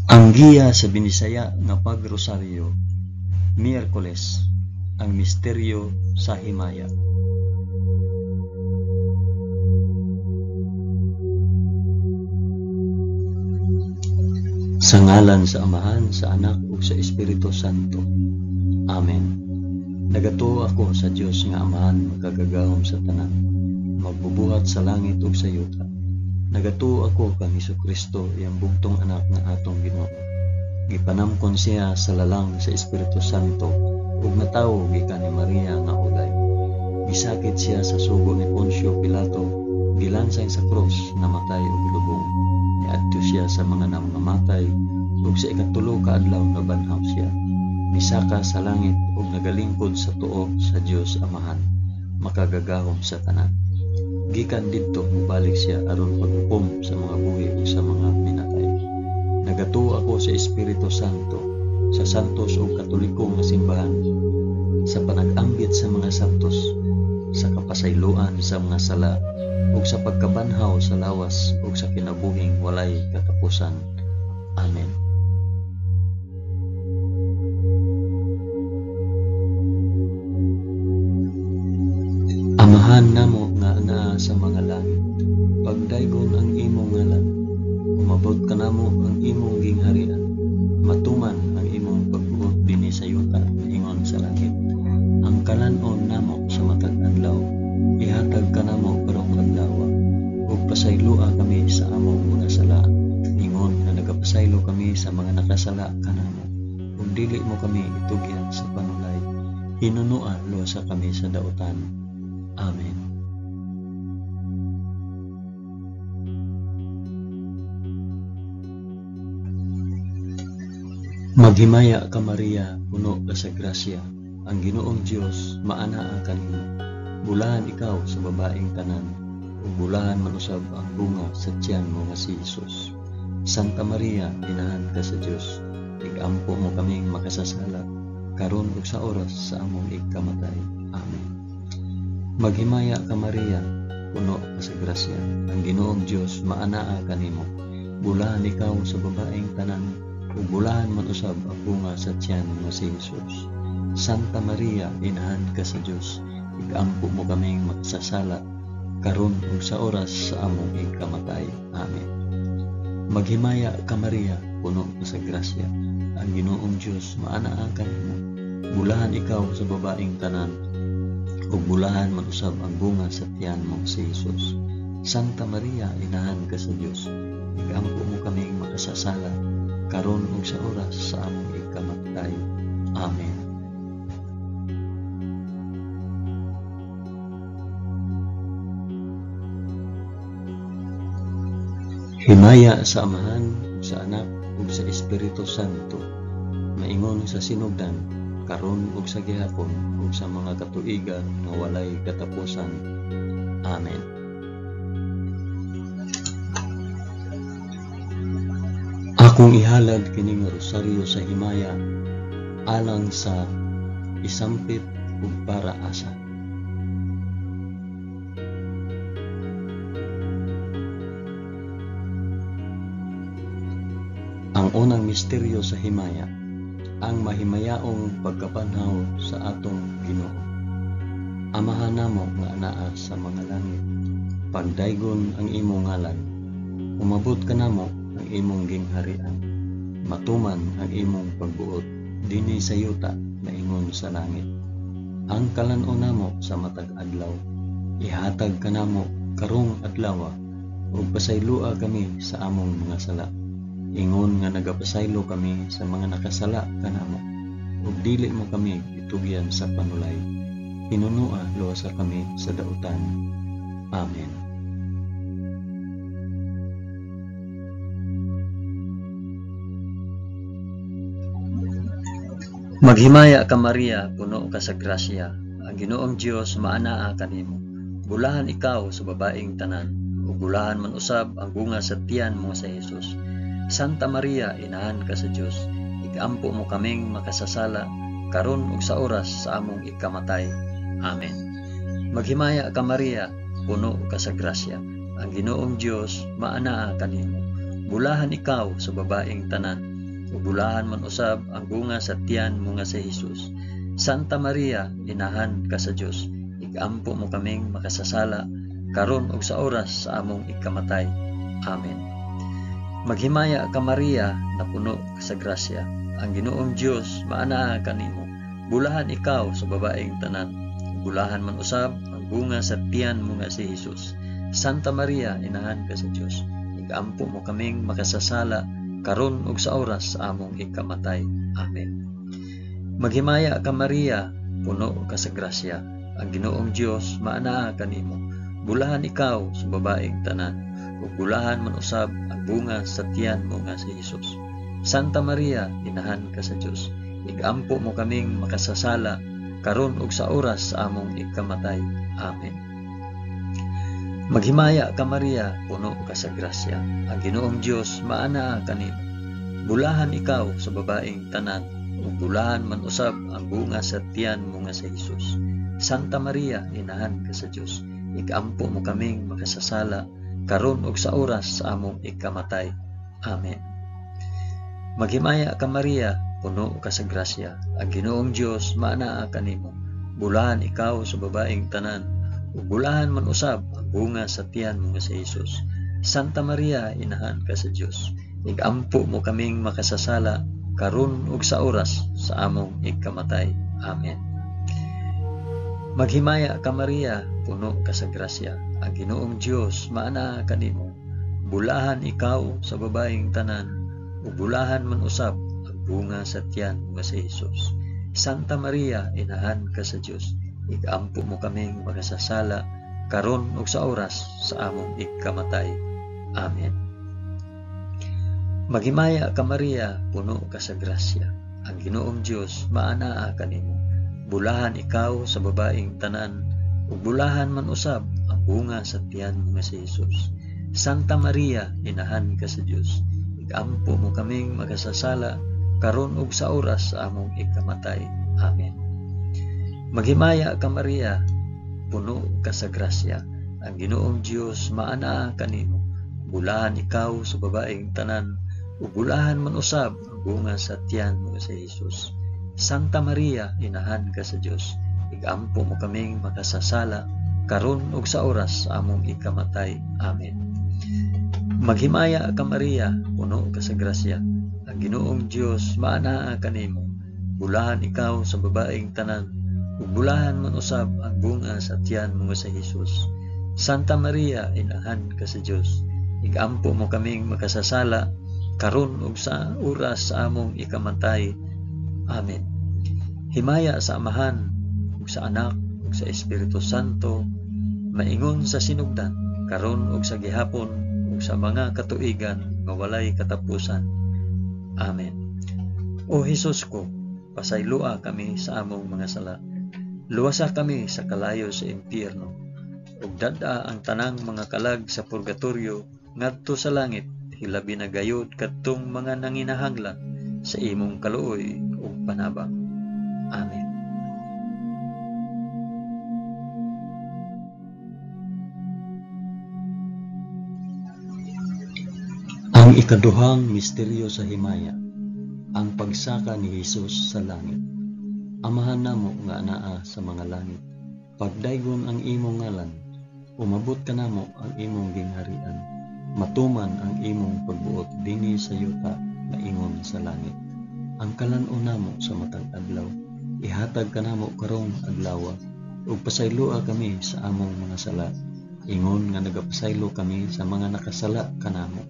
Ang giya sa Binisaya nga pagrosaryo, Miyerkules, ang misteryo sa himaya. Sa ngalan sa Amahan, sa Anak ug sa Espiritu Santo. Amen. Nagatuo ako sa Dios nga Amahan magkagagahom sa tanan, magbubuhat sa langit ug sa yuta. Nagatuo ako kang Hesukristo, iyang bugtong anak nga atong Ginoo. Gipanamkon siya sa lalang sa Espiritu Santo ug natawo gikan ni Maria nga ulay. Gisakit siya sa sugo ni Poncio Pilato, gilansay sa krus, namatay ug lubong. Niadto siya sa mga namamatay ug sa ikatulo ka adlaw nabanhaw siya. Nisaka sa langit ug nagalingkod sa tuo sa Dios Amahan, makagagahom sa tanan. Gikan didto mubalik siya aron paghukom sa mga buhi ug sa mga pinatay. Nagatuo ako sa Espiritu Santo, sa santos ug katoliko nga simbahan, sa panag-ambit sa mga santos, sa kapasayloan sa mga sala, ug sa pagkabanhaw sa lawas ug sa kinabuhing walay katapusan. Amen. Amahan namo nga naa sa mga langit, pagdaygon ang imong ngalan, umabot ka namo ang imong gingharian, matuman ang imong pagbuot dinhi sa yuta ingon sa langit. Ang kalanon namo sa matag adlaw, ihatag ka namo karong adlaw, ug pasayloa kami sa among mga sala, ingon nga nagapasaylo kami sa mga nakasala kanamo, ug dili mo kami itugyan sa panulay, hinunua lusa kami sa dautan. Amen. Maghimaya ka Maria, puno ka sa grasya, ang Ginoong Dios maanaa kanimo. Bulahan ikaw sa babaeng tanan, ug bulahan man usab ang bunga sa tiyan mo nga si Hesus. Santa Maria, inahan ka sa Dios, igampo mo kaming makasasala, karon ug sa oras sa among ikamatay. Amen. Maghimaya ka Maria, puno ka sa grasya, ang Ginoong Dios maanaa kanimo. Bulahan ikaw sa babaeng tanan, ug bulahan man usab ang bunga sa tiyan nga si Hesus. Santa Maria, inahan ka sa Dios, igampo mo kaming makasasala, karon ug sa oras sa among ikamatay. Amen. Maghimaya ka Maria, puno ka sa grasya, ang Ginoong Dios maanaa kanimo. Bulahan ikaw sa babaeng tanan, ug bulahan man usab ang bunga sa tiyan mo si Hesus. Santa Maria, inahan ka sa Dios, igampo mo kaming makasasala, karon ug sa oras sa among ikamatay. Amen. Himaya sa Amahan, sa Anak ug sa Espiritu Santo, maingon sa sinugdan, karon ug sa gihapon ug sa mga katuigan nga walay katapusan. Amen. Akong ihalad kining rosaryo sa himaya alang sa isampit ug para asa. Ang unang misteryo sa himaya, ang mahimayaong pagkabanhaw sa atong Ginoo. Amahan namo nga anaa sa mga langit, pagdaygon ang imong ngalan, umabot ka namo ang imong gingharian, matuman ang imong pagbuot dinhi sa yuta na ingon sa langit. Ang kalanon namo sa matag adlaw, ihatag ka namo karong adlaw, ug pasayloa kami sa among mga sala, ingon nga nagapasaylo kami sa mga nakasala kanamo, ug dili mo kami itugyan sa panulay, hinunua lusa kami sa dautan. Amen. Maghimaya ka Maria, puno ka sa grasya, ang Ginoong Dios maanaa kanimo. Bulahan ikaw sa babaeng tanan, ug bulahan man usab ang bunga sa tiyan mo sa Hesus. Santa Maria, inahan ka sa Dios, igampo mo kaming makasasala, karon ug sa oras sa among ikamatay. Amen. Maghimaya ka Maria, puno ka sa grasya, ang Ginoong Dios maanaa kanimo. Bulahan ikaw sa babaeng tanan, ug bulahan man usab ang bunga sa tiyan mo nga si Jesus. Santa Maria, inahan ka sa Dios, igampo mo kaming makasasala karon ug sa oras sa among ikamatay. Amen. Maghimaya ka Maria, na puno ka sa grasya. Ang Ginoong Dios maanaa kanimo. Bulahan ikaw sa babaeng tanan. Bulahan man usab ang bunga sa tiyan mo nga si Jesus. Santa Maria, inahan ka sa Dios, igampo mo kaming makasasala karon ug sa oras sa among ikamatay. Amen. Maghimaya ka Maria, puno ka sa grasya. Ang Ginoong Dios maanaa kanimo. Bulahan ikaw sa babaeng tanan, ug bulahan man usab ang bunga sa tiyan mo nga si Jesus. Santa Maria, inahan ka sa Dios, igampo mo kaming makasasala karon ug sa oras sa among ikamatay. Amen. Maghimaya ka Maria, puno ka sa grasya. Ang Ginoong Dios maanaa kanimo. Bulahan ikaw sa babaeng tanan, ug bulahan man usab ang bunga sa tiyan mo nga si Jesus. Santa Maria, inahan ka sa Dios, igampo mo kaming makasasala karon ug sa oras sa among ikamatay. Amen. Maghimaya ka Maria, puno ka sa grasya. Ang Ginoong Dios maanaa kanimo. Bulahan ikaw sa babaeng tanan, ug bulahan man usab ang bunga sa tiyan mo nga si Jesus. Santa Maria, inahan ka sa Dios, igampo mo kaming makasasala karon ug sa oras sa among ikamatay. Amen. Maghimaya ka Maria, puno ka sa grasya. Ang Ginoong Dios maanaa kanimo. Bulahan ikaw sa babaeng tanan, ug bulahan man usab ang bunga sa tiyan mo nga si Jesus. Santa Maria, inahan ka sa Dios, igampo mo kaming makasasala karon ug sa oras sa among ikamatay. Amen. Maghimaya ka Maria, puno ka sa grasya. Ang Ginoong Dios maanaa kanimo. Bulahan ikaw sa babaeng tanan, ug bulahan man usab ang bunga sa tiyan mo nga si Jesus. Santa Maria, inahan ka sa Dios, igampo mo kaming makasasala karon ug sa oras sa among ikamatay. Amen. Maghimaya ka Maria, puno ka sa grasya. Ang Ginoong Dios maanaa kanimo. Bulahan ikaw sa babaeng tanan, ug bulahan man usab ang bunga sa tiyan mo si Jesus. Santa Maria, inahan ka sa Dios, igampo mo kaming makasasala karon ug sa oras sa among ikamatay. Amen. Maghimaya ka Maria, puno ka sa grasya. Ang Ginoong Dios maanaa kanimo. Bulahan ikaw sa babaeng tanan, ug bulahan man usab ang bunga sa tiyan mo si Jesus. Santa Maria, inahan ka sa Dios, igampo mo kaming makasasala karon ug sa oras sa among ikamatay. Amen. Himaya sa Amahan, ug sa Anak, ug sa Espiritu Santo, maingon sa sinugdan, karon ug sa gihapon, ug sa mga katuigan nga walay katapusan. Amen. O Hesus ko, pasaylua kami sa among mga sala. Luwasa kami sa kalayo sa impyerno, ug dad-a ang tanang mga kalag sa purgatorio ngadto sa langit, hilabi na gayud kadtong mga nanginahanglan sa imong kaluoy ug panabang. Amen. Ang ikaduhang misteryo sa himaya, ang pagsaka ni Jesus sa langit. Amahan namo nga anaa sa mga langit, pagdaygon ang imong ngalan, umabot ka namo ang imong gingharian, matuman ang imong pagbuot dinhi sa yuta na ingon sa langit. Ang kalan-o namo sa matag adlaw, ihatag ka namo karong adlaw, ug pasaylua kami sa among mga sala, ingon nga nagapasaylo kami sa mga nakasala kanamo,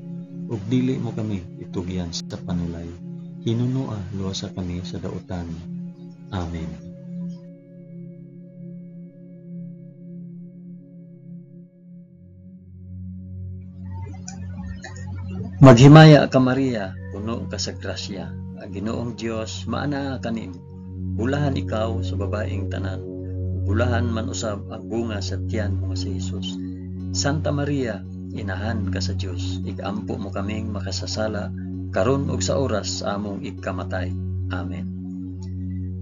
ug dili mo kami itugyan sa panulay, hinunua luwasa kami sa dautan. Amen. Maghimaya ka Maria, puno ka sa grasya. Ang Ginoong Dios maanaa kanimo. Bulahan ikaw sa babaeng tanan, bulahan man usab ang bunga sa tiyan mo si Jesus. Santa Maria, inahan ka sa Dios, igampo mo kaming makasasala karon ug sa oras sa among ikamatay. Amen.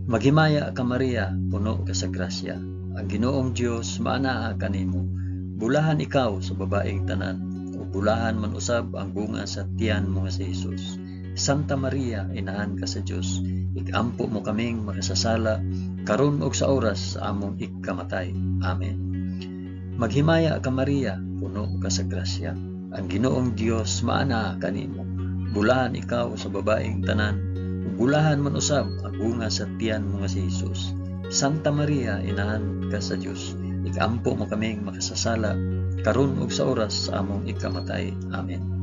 Maghimaya ka Maria, puno ka sa grasya. Ang Ginoong Dios maanaa kanimo. Bulahan ikaw sa babaeng tanan, ug bulahan man usab ang bunga sa tiyan mo si Jesus. Santa Maria, inahan ka sa Dios, igampo mo kaming makasasala, karon ug sa oras sa among ikamatay. Amen. Maghimaya ka Maria, puno ka sa grasya. Ang Ginoong Dios maana kanimo. Bulahan ikaw sa babaeng tanan, ug bulahan man usab ang bunga sa tiyan mo nga si Hesus. Santa Maria, inahan ka sa Dios, igampo mo kaming makasasala, karon ug sa oras sa among ikamatay. Amen.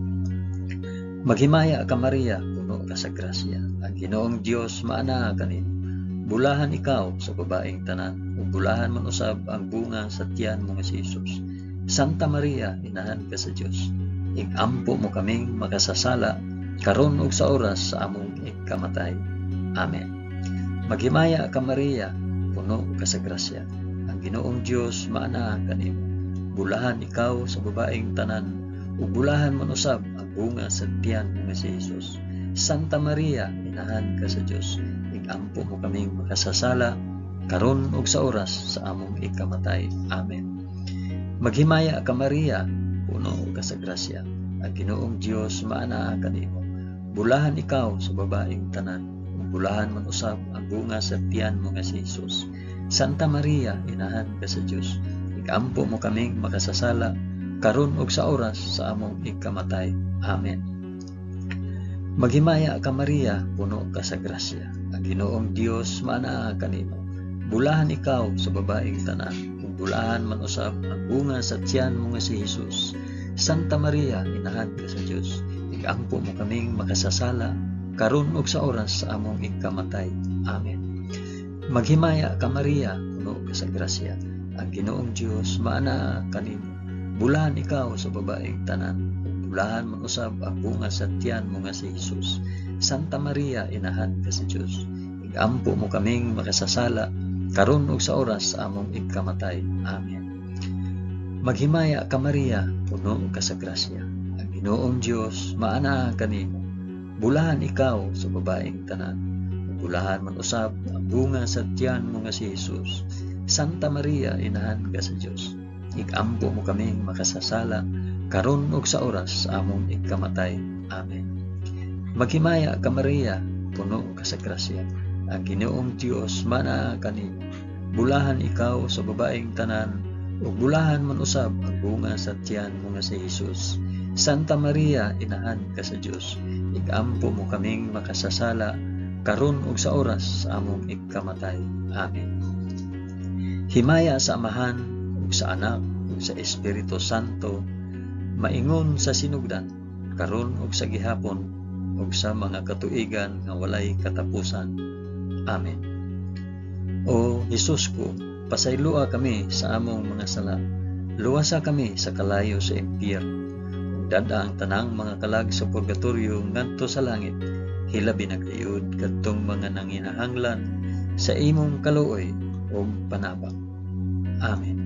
Maghimaya ka Maria, puno ka sa grasya. Ang Ginoong Dios maana kanimo. Bulahan ikaw sa babaeng tanan, ug bulahan man usab ang bunga sa tiyan mo nga si Hesus. Santa Maria, inahan ka sa Dios, igampo mo kaming makasasala, karon ug sa oras sa among ikamatay. Amen. Maghimaya ka Maria, puno ka sa grasya. Ang Ginoong Dios maana kanimo. Bulahan ikaw sa babaeng tanan, ug bulahan man usab ang bunga sa tiyan mo nga si Hesus. Santa Maria, inahan ka sa Dios, igampo mo kaming makasasala, karon ug sa oras sa among ikamatay. Amen. Maghimaya ka Maria, puno ka sa grasya. Ang Ginoong Dios maana kanimo. Bulahan ikaw sa babaeng tanan, ug bulahan man usab ang bunga sa tiyan mo nga si Hesus. Santa Maria, inahan ka sa Dios, igampo mo kaming makasasala, karon ug sa oras sa among ikamatay. Amen. Maghimaya ka Maria, puno ka sa grasya. Ang Ginoong Dios maana kanimo. Bulahan ikaw sa babaeng tanan, ug bulahan man usab ang bunga sa tiyan mo nga si Hesus. Santa Maria, inahan ka sa Dios, igampo mo kaming makasasala, karon ug sa oras sa among ikamatay. Amen. Maghimaya ka Maria, puno ka sa grasya. Ang Ginoong Dios maana kanimo. Bulahan ikaw sa babaeng tanan, bulahan man usab ang bunga sa tiyan mo nga si Hesus. Santa Maria, inahan ka sa Dios, igampo mo kaming makasasala, karon ug sa oras sa among ikamatay. Amen. Maghimaya ka Maria, puno ka sa grasya. Ang Ginoong Dios maana kanimo. Bulahan ikaw sa babaeng tanan, bulahan man usab ang bunga sa tiyan mo nga si Hesus. Santa Maria, inahan ka sa Dios, igampo mo kaming makasasala, karon ug sa oras sa among ikamatay. Amen. Maghimaya ka Maria, puno ka sa grasya. Ang Ginoong Dios maana kanimo. Bulahan ikaw sa babaeng tanan, ug bulahan man usab ang bunga sa tiyan mo nga si Hesus. Santa Maria, inahan ka sa Dios, igampo mo kaming makasasala, karon ug sa oras sa among ikamatay. Amen. Himaya sa Amahan, ug sa Anak, ug sa Espiritu Santo, maingon sa sinugdan, karon ug sa gihapon, ug sa mga katuigan nga walay katapusan. Amen. O Hesus ko, pasaylua kami sa among mga sala, luwasa kami sa kalayo sa impyerno, ug dada ang tanang mga kalag sa purgatoryo ngadto sa langit, hilabi na kayud kadtong mga nanginahanglan sa imong kaluoy ug panabang. Amen.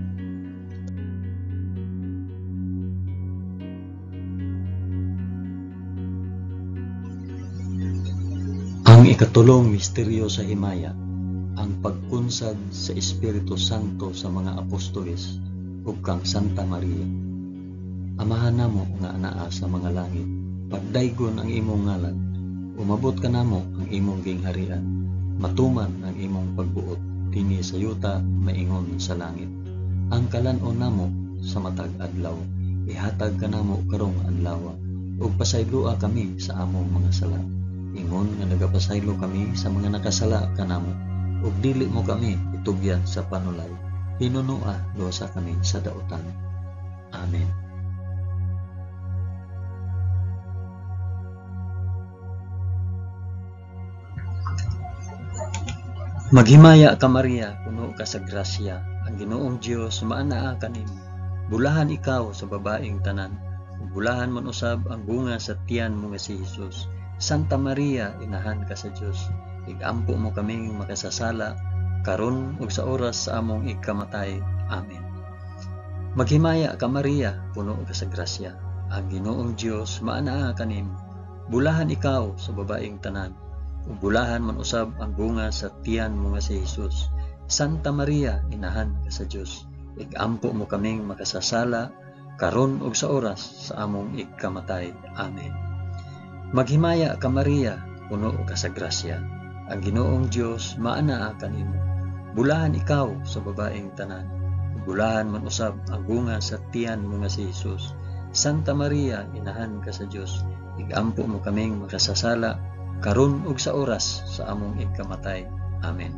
Ang ikatulong misteryo sa himaya, ang pagkunsad sa Espiritu Santo sa mga apostoles ug kang Santa Maria. Amahan namo nga anaa sa mga langit, pagdaygon ang imong ngalan, umabot ka namo ang imong gingharian, matuman ang imong pagbuot dinhi sa yuta maingon sa langit. Ang kalan-on namo sa matag adlaw, ihatag ka namo karong adlaw, ug pasaylua kami sa among mga sala. Ingon nga nagapasaylo kami sa mga nakasala kanamo, ug dili mo kami itugyan sa panulay. Hinunua dosa kami sa daotan. Amen. Maghimaya ka Maria, puno ka sa grasya. Ang Ginoong Dios maanaa kanimo. Bulahan ikaw sa babaeng tanan, ug bulahan man usab ang bunga sa tiyan mo nga si Hesus. Santa Maria, inahan ka sa Dios, igampo mo kaming makasasala, karon ug sa oras sa among ikamatay. Amen. Maghimaya ka Maria, puno ka sa grasya. Ang Ginoong Dios maanaa kanimo. Bulahan ikaw sa babaeng tanan, ug bulahan man usab ang bunga sa tiyan mo nga si Hesus. Santa Maria, inahan ka sa Dios, igampo mo kaming makasasala, karon ug sa oras sa among ikamatay. Amen. Maghimaya ka Maria, puno ka sa grasya. Ang Ginoong Dios maanaa kanimo. Bulahan ikaw sa babaeng tanan. Bulahan man usab ang bunga sa tiyan mo nga si Jesus. Santa Maria, inahan ka sa Dios. Igampo mo kaming makasasala karon ug sa oras sa among ikamatay. Amen.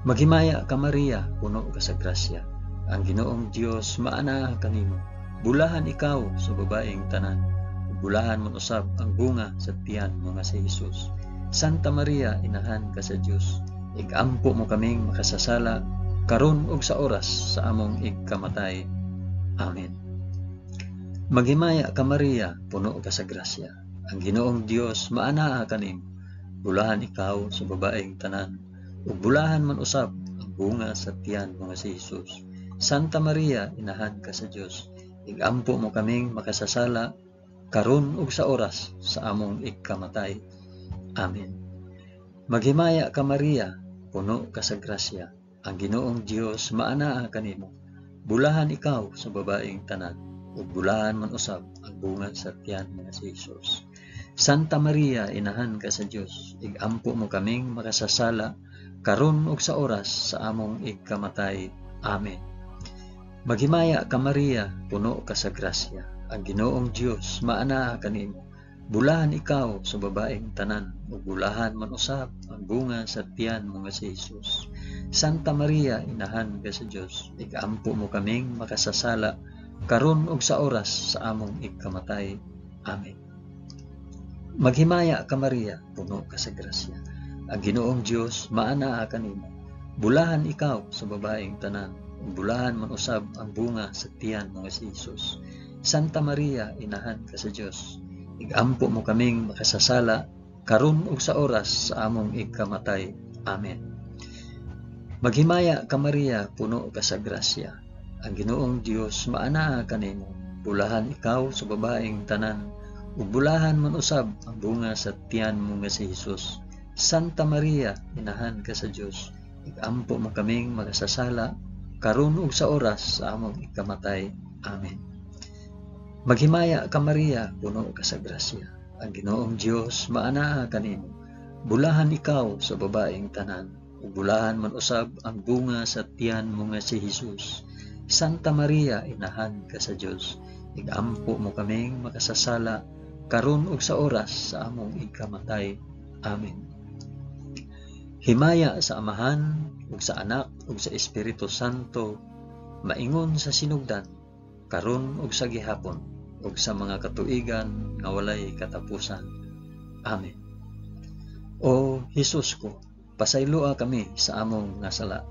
Maghimaya ka Maria, puno ka sa grasya. Ang Ginoong Dios maanaa kanimo. Bulahan ikaw sa babaeng tanan. Bulahan man usab ang bunga sa tiyan mo nga si Jesus. Santa Maria, inahan ka sa Dios. Igampo mo kaming makasasala karon ug sa oras sa among ikamatay. Amen. Maghimaya ka Maria, puno ka sa grasya. Ang Ginoong Dios maanaa kanimo. Bulahan ikaw sa babaeng tanan. Ug bulahan man usab ang bunga sa tiyan mo nga si Jesus. Santa Maria, inahan ka sa Dios. Igampo mo kaming makasasala karon ug sa oras sa among ikamatay. Amen. Maghimaya ka Maria, puno ka sa grasya. Ang Ginoong Dios maanaa kanimo. Bulahan ikaw sa babaeng tanan. Ug bulahan man usab ang bunga sa tiyan mo nga si Jesus. Santa Maria, inahan ka sa Dios. Igampo mo kaming makasasala karon ug sa oras sa among ikamatay. Amen. Maghimaya ka Maria, puno ka sa grasya. Ang Ginoong Dios maanaa kanimo. Bulahan ikaw sa babaeng tanan, ug bulahan man usab ang bunga sa tiyan mo nga si Jesus. Santa Maria, inahan ka sa Dios. Igampo mo kaming makasasala karon ug sa oras sa among ikamatay. Amen. Maghimaya ka Maria, puno ka sa grasya. Ang Ginoong Dios maanaa kanimo. Bulahan ikaw sa babaeng tanan, ug bulahan man usab ang bunga sa tiyan mo nga si Jesus. Santa Maria, inahan ka sa Dios. Igampo mo kaming makasasala karon ug sa oras sa among ikamatay. Amen. Maghimaya ka Maria, puno ka sa grasya. Ang Ginoong Dios maanaa kanimo. Bulahan ikaw sa babaeng tanan, ug bulahan man usab ang bunga sa tiyan mo nga si Jesus. Santa Maria, inahan ka sa Dios. Igampo mo kaming makasasala karon ug sa oras sa among ikamatay. Amen. Maghimaya ka Maria, puno ka sa grasya. Ang Ginoong Dios maanaa kanimo. Bulahan ikaw sa babaeng tanan, ug bulahan man usab ang bunga sa tiyan mo nga si Jesus. Santa Maria, inahan ka sa Dios. Igampo mo kaming makasasala karon ug sa oras sa among ikamatay. Amen. Himaya sa Amahan ug sa Anak ug sa Espiritu Santo, maingon sa sinugdan, karon ug sa gihapon, ug sa mga katuigan nga walay katapusan. Amen. O Hesus ko, pasayloa kami sa among nga sala.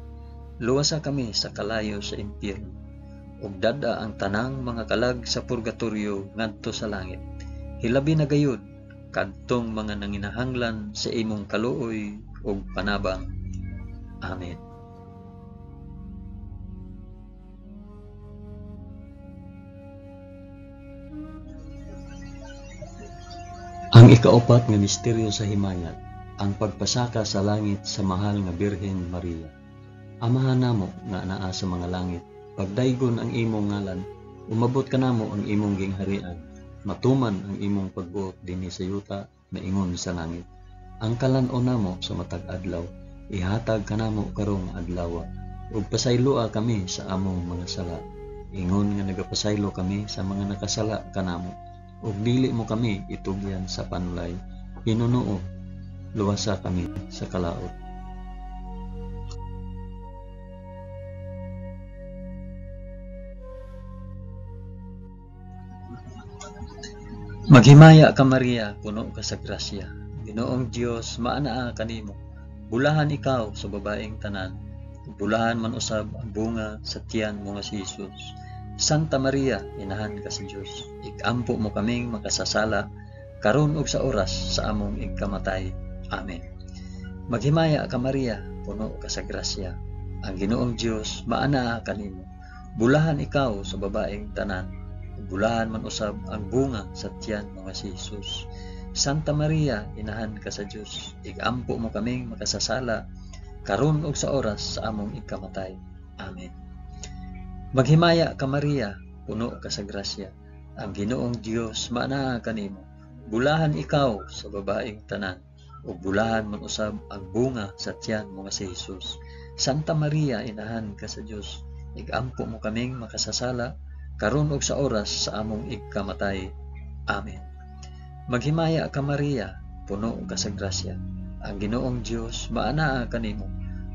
Luwasa kami sa kalayo sa impyerno, ug dada ang tanang mga kalag sa purgatoryo ngadto sa langit. Hilabi na gayud kadtong mga nanginahanglan sa imong kaluoy ug panabang. Amen. Ang ikaapat nga misteryo sa himayat, ang pagpasaka sa langit sa mahal nga Birhen Maria. Amahan namo nga anaa sa mga langit, pagdaygon ang imong ngalan, umabot kanamo ang imong gingharian, matuman ang imong pagbuot dinhi sa yuta maingon sa langit. Ang kalan-on namo sa matag adlaw, ihatag kanamo karong adlaw, ug pasayloa kami sa among mga sala. Ingon nga nagapasaylo kami sa mga nakasala kanamo, ug dili mo kami itugyan sa panulay. Hinunoo, luwasa kami sa kalaot. Maghimaya ka Maria, puno ka sa grasya. Ginoong Dios maanaa kanimo. Bulahan ikaw sa babaeng tanan, bulahan man usab ang bunga sa tiyan mo nga si Jesus. Santa Maria, inahan ka sa Dios. Igampo mo kaming makasasala karon ug sa oras sa among ikamatay. Amen. Maghimaya ka Maria, puno ka sa grasya. Ang Ginoong Dios maanaa kanimo. Bulahan ikaw sa babaeng tanan, bulahan man usab ang bunga sa tiyan mo nga si Jesus. Santa Maria, inahan ka sa Dios. Igampo mo kaming makasasala karon ug sa oras sa among ikamatay. Amen. Maghimaya ka Maria, puno ka sa grasya. Ang Ginoong Dios maanaa kanimo. bulahan ikaw sa babaeng tanan, ug bulahan man usab ang bunga sa tiyan mo nga si Jesus. Santa Maria, inahan ka sa Dios, igampo mo kaming makasasala, karon ug sa oras sa among igkamatay. Amen. Maghimaya ka Maria, puno ka sa grasya, ang Ginoong Dios maanaa kanimo.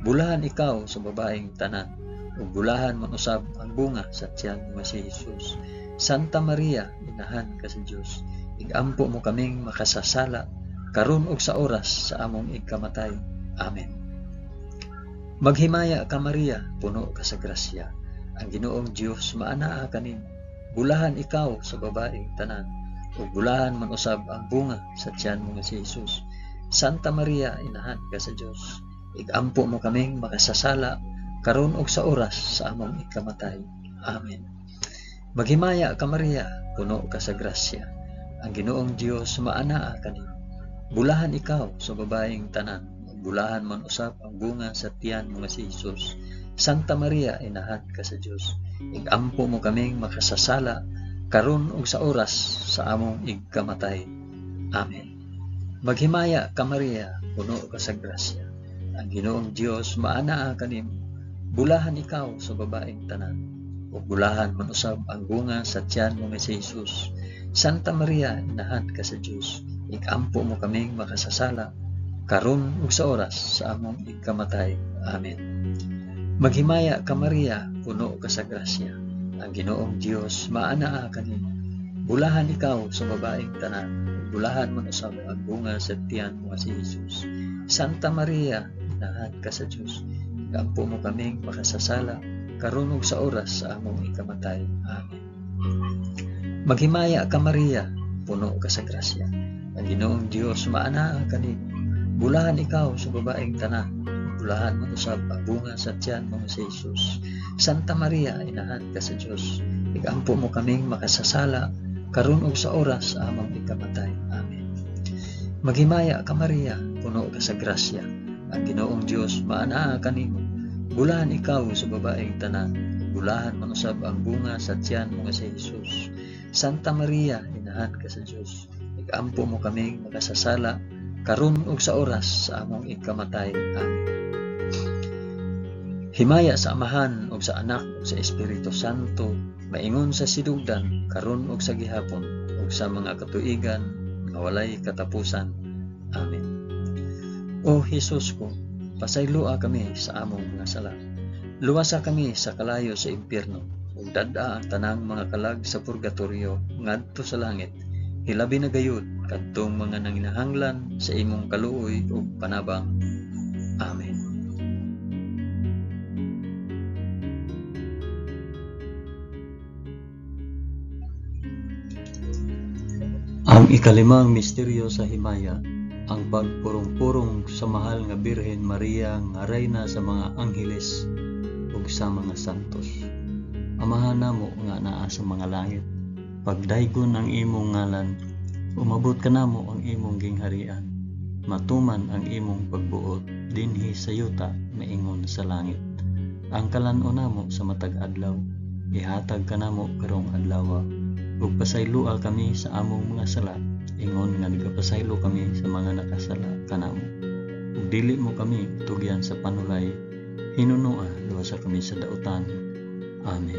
Bulahan ikaw sa babaeng tanan, ug bulahan man usab ang bunga sa tiyan mo nga si Jesus. Santa Maria, inahan ka sa Dios, igampo mo kaming makasasala, karon ug sa oras sa among igkamatay. Amen. Maghimaya ka Maria, puno ka sa grasya, ang Ginoong Dios maanaa kanimo. Bulahan ikaw sa babaeng tanan, ug bulahan man usab ang bunga sa tiyan mo nga si Jesus. Santa Maria, inahan ka sa Dios, igampo mo kaming makasasala, karon ug sa oras sa among ikamatay. Amen. Maghimaya ka Maria, puno ka sa grasya, ang Ginoong Dios maanaa kanimo. Bulahan ikaw sa babaeng tanan, bulahan man usab ang bunga sa tiyan mo nga si Jesus. Santa Maria, inahan ka sa Dios, igampo mo kaming makasasala, karon ug sa oras sa among igkamatay. Amen. Maghimaya ka Maria, puno ka sa grasya, ang Ginoong Dios maanaa kanimo. Bulahan ikaw sa babaeng tanan, ug bulahan man usab ang bunga sa tiyan mo nga si Jesus. Santa Maria, inahan ka sa Dios, igampo mo kaming makasasala, karon ug sa oras sa among igkamatay. Amen. Maghimaya ka Maria, puno ka sa grasya, ang Ginoong Dios maanaa kanimo. Bulahan ikaw sa babaeng tanan, ug bulahan man usab ang bunga sa tiyan mo nga si Jesus. Santa Maria, inahan ka sa Dios, igampo mo kaming makasasala, karon ug sa oras sa among ikamatay. Amen. Maghimaya ka Maria, puno ka sa grasya, ang Ginoong Dios maanaa kanimo. Bulahan ikaw sa babaeng tanan, bulahan man usab ang bunga sa tiyan mo nga si Jesus. Santa Maria, inahan ka sa Dios, igampo mo kaming makasasala, karon ug sa oras sa among ikamatay. Amen. Maghimaya ka Maria, puno ka sa grasya, ang Ginoong Dios maanaa kanimo. Bulahan ikaw sa babaeng tanan, bulahan man usab ang bunga sa tiyan mo nga si Jesus. Santa Maria, inahan ka sa Dios, igampo mo kaming makasasala, karon ug sa oras sa among ikamatay. Amen. Himaya sa Amahan ug sa Anak ug sa Espiritu Santo, maingon sa sidugdan, karon ug sa gihapon, ug sa mga katuigan nga walay katapusan. Amen. O Jesus ko, pasaylua kami sa among mga sala. Luwasa kami sa kalayo sa impyerno, ug dad-a ang tanang mga kalag sa purgatorio ngadto sa langit. Hilabi na gayud kadtong mga nanginahanglan sa imong kaluoy ug panabang. Amen. Ang ikalimang misteryo sa himaya, ang pagpurong-purong sa mahal nga Birhen Maria nga reyna sa mga angheles ug sa mga santos. Amahan namo nga naa sa mga langit, pagdaygon ang imong ngalan, umabot ka namo ang imong gingharian, matuman ang imong pagbuot dinhi sa yuta maingon sa langit. Ang kalan-on namo sa matag adlaw, ihatag ka namo karong adlaw, ug pasaylua kami sa among mga sala, ingon nga nagapasaylo kami sa mga nakasala kanamo. Ug dili mo kami tugyan sa panulay, hinunoa luwasa kami sa dautan. Amen.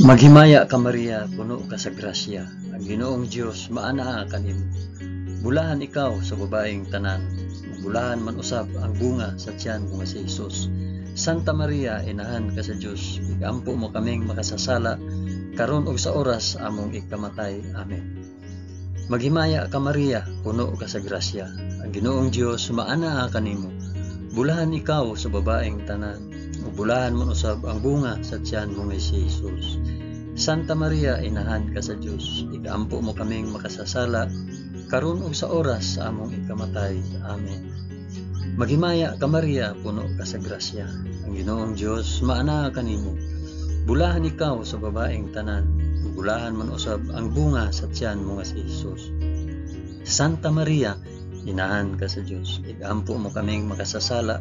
Maghimaya ka Maria, puno ka sa grasya, ang Ginoong Dios maanaa kanimo. Bulahan ikaw sa babaeng tanan, bulahan man usab ang bunga sa tiyan mo nga si Jesus. Santa Maria, inahan ka sa Dios, igampo mo kaming makasasala, karon ug sa oras among ikamatay. Amen. Maghimaya ka Maria, puno ka sa grasya, ang Ginoong Dios maanaa kanimo. Bulahan ikaw sa babaeng tanan, ug bulahan man usab ang bunga sa tiyan mo nga si Jesus. Santa Maria, inahan ka sa Dios, igampo mo kaming makasasala, karon ug sa oras sa among ikamatay. Amen. Maghimaya ka Maria, puno ka sa grasya, ang Ginoong Dios maanaa kanimo. Bulahan ikaw sa babaeng tanan, ug bulahan man usab ang bunga sa tiyan mo nga si Jesus. Santa Maria, inahan ka sa Dios, igampo mo kaming makasasala,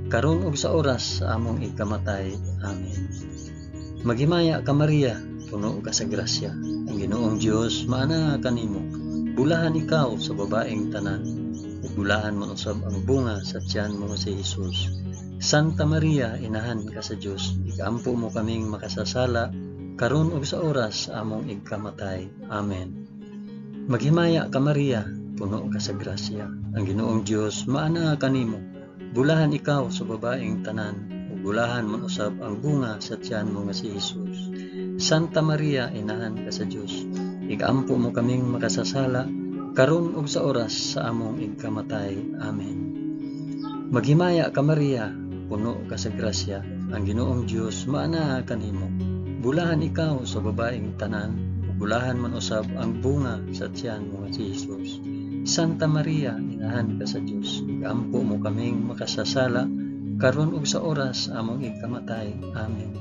karon ug sa oras sa among ikamatay. Amen. Maghimaya ka Maria, puno ka sa grasya, ang Ginoong Dios maana kanimo. Bulahan ikaw sa babaeng tanan, ug bulahan man usab ang bunga sa tiyan mo si Jesus. Santa Maria, inahan ka sa Dios, ikampo mo kaming makasasala, karon ug sa oras sa among ikamatay. Amen. Maghimaya ka Maria, puno ka sa grasya, ang Ginoong Dios maana kanimo. Bulahan ikaw sa babaeng tanan, ug bulahan man usab ang bunga sa tiyan mo nga si Jesus. Santa Maria, inahan ka sa Dios, ikampo mo kaming makasasala, karon ug sa oras sa among ikamatay. Amen. Maghimaya ka Maria, puno ka sa grasya, ang Ginoong Dios maana kanimo. Bulahan ikaw sa babaeng tanan, ug bulahan man usab ang bunga sa tiyan mo nga si Jesus. Santa Maria, inahan ka sa Dios, ikampo mo kaming makasasala, karon ug sa oras sa among ikamatay. Amen.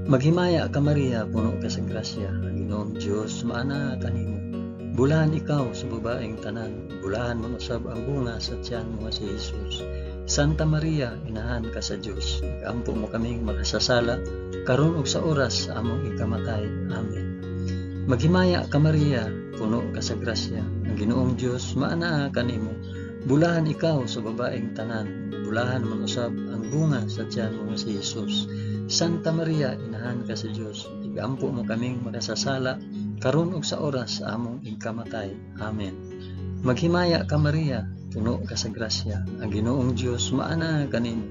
Maghimaya ka Maria, puno ka sa grasya, ang Ginoong Dios maana kanimo. Bulahan ikaw sa babaeng tanan, bulahan man usab ang bunga sa tiyan mo nga si Jesus. Santa Maria, inahan ka sa Dios, ikampo mo kaming makasasala, karon ug sa oras sa among ikamatay. Amen. Maghimaya ka Maria, puno ka sa grasya, ang Ginoong Dios maana kanimo. Bulahan ikaw sa babaeng tanan, bulahan man usab ang bunga sa tiyan mo nga si Jesus. Santa Maria, inahan ka sa Dios, ikampo mo kaming makasasala, karon ug sa oras sa among ikamatay. Amen. Maghimaya ka Maria, puno ka sa grasya, ang Ginoong Dios maana kanimo.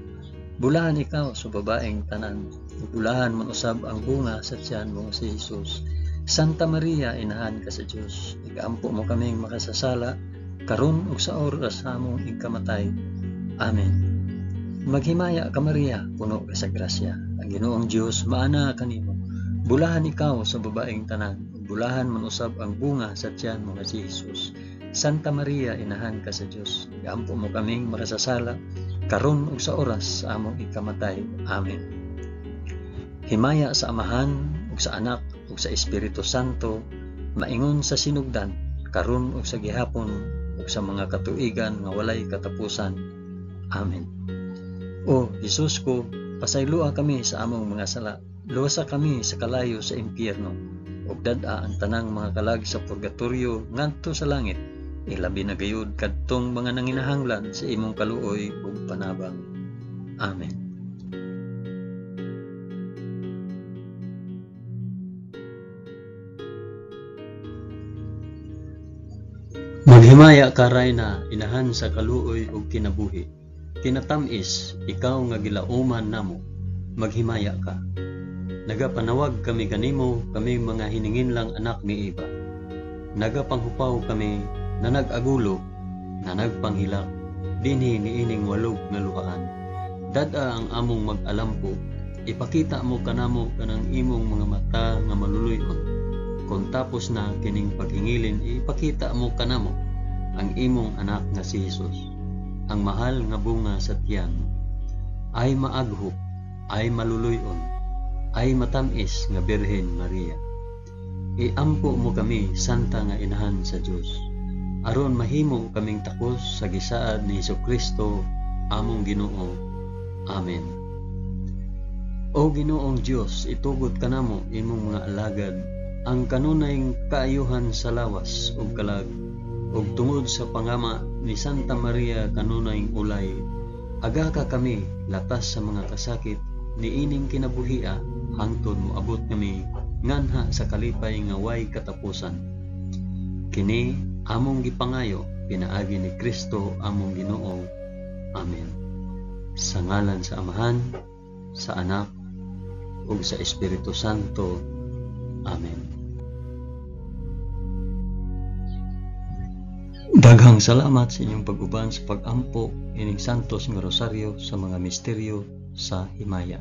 Bulahan ikaw sa babaeng tanan, bulahan man usab ang bunga sa tiyan mo si Jesus. Santa Maria, inahan ka sa Dios, ikampo mo kaming makasasala, karon ug sa oras sa among ikamatay. Amen. Maghimaya ka Maria, puno ka sa grasya, ang Ginoong Dios maana kanimo. Bulahan ikaw sa babaeng tanan, bulahan man usab ang bunga sa tiyan mo nga si Jesus. Santa Maria, inahan ka sa Dios, ikampo mo kaming makasasala, karon ug sa oras sa among ikamatay. Amen. Himaya sa Amahan ug sa Anak ug sa Espiritu Santo, maingon sa sinugdan, karon ug sa gihapon ug sa mga katuigan nga walay katapusan. Amen. O Jesus ko, pasaylua kami sa among mga sala, luwasa kami sa kalayo sa impyerno, ug dad-a ang tanang mga kalag sa purgatorio ngadto sa langit, ilabi na gayud kadtong mga nanginahanglan sa imong kaluoy ug panabang. Amen. Maghimaya ka Rayna, inahan sa kaluoy ug kinabuhi. Tinatamis, ikaw nga gilauman namo, maghimaya ka. Nagapanawag kami kanimo, kami mga hiningin lang anak ni Eva. Nagapanghupaw kami, na nag-agulo, na nagpanghilak, dinhi niining walog nga luhaan. Dada ang among mag-alampo, ipakita mo kanamo kanang imong mga mata nga maluluyon. Kung tapos na kining paghingilin, ipakita mo kanamo ang imong anak nga si Jesus, ang mahal nga bunga sa tiyan, ay maaghop, ay maluluyon, ay matamis nga Birhen Maria. Iampo mo kami, Santa nga Inahan sa Dios, aron mahimo kaming takos sa gisaad ni Jesucristo, among Ginoo. Amen. O Ginoong Dios, itugod kanamo imong mga alagad ang kanunayng kaayuhan sa lawas ug kalag, ug tungod sa pangama ni Santa Maria kanunayng ulay, aga ka kami latas sa mga kasakit niining kinabuhia, hangtod moabot kami nganha sa kalipay nga way katapusan. Kini among gipangayo pinaagi ni Kristo among Ginoo. Amen. Sa ngalan sa Amahan, sa Anak, ug sa Espiritu Santo. Amen. Daghang salamat sa inyong pag-uban sa pag-ampo ining santos nga rosaryo sa mga misteryo sa himaya.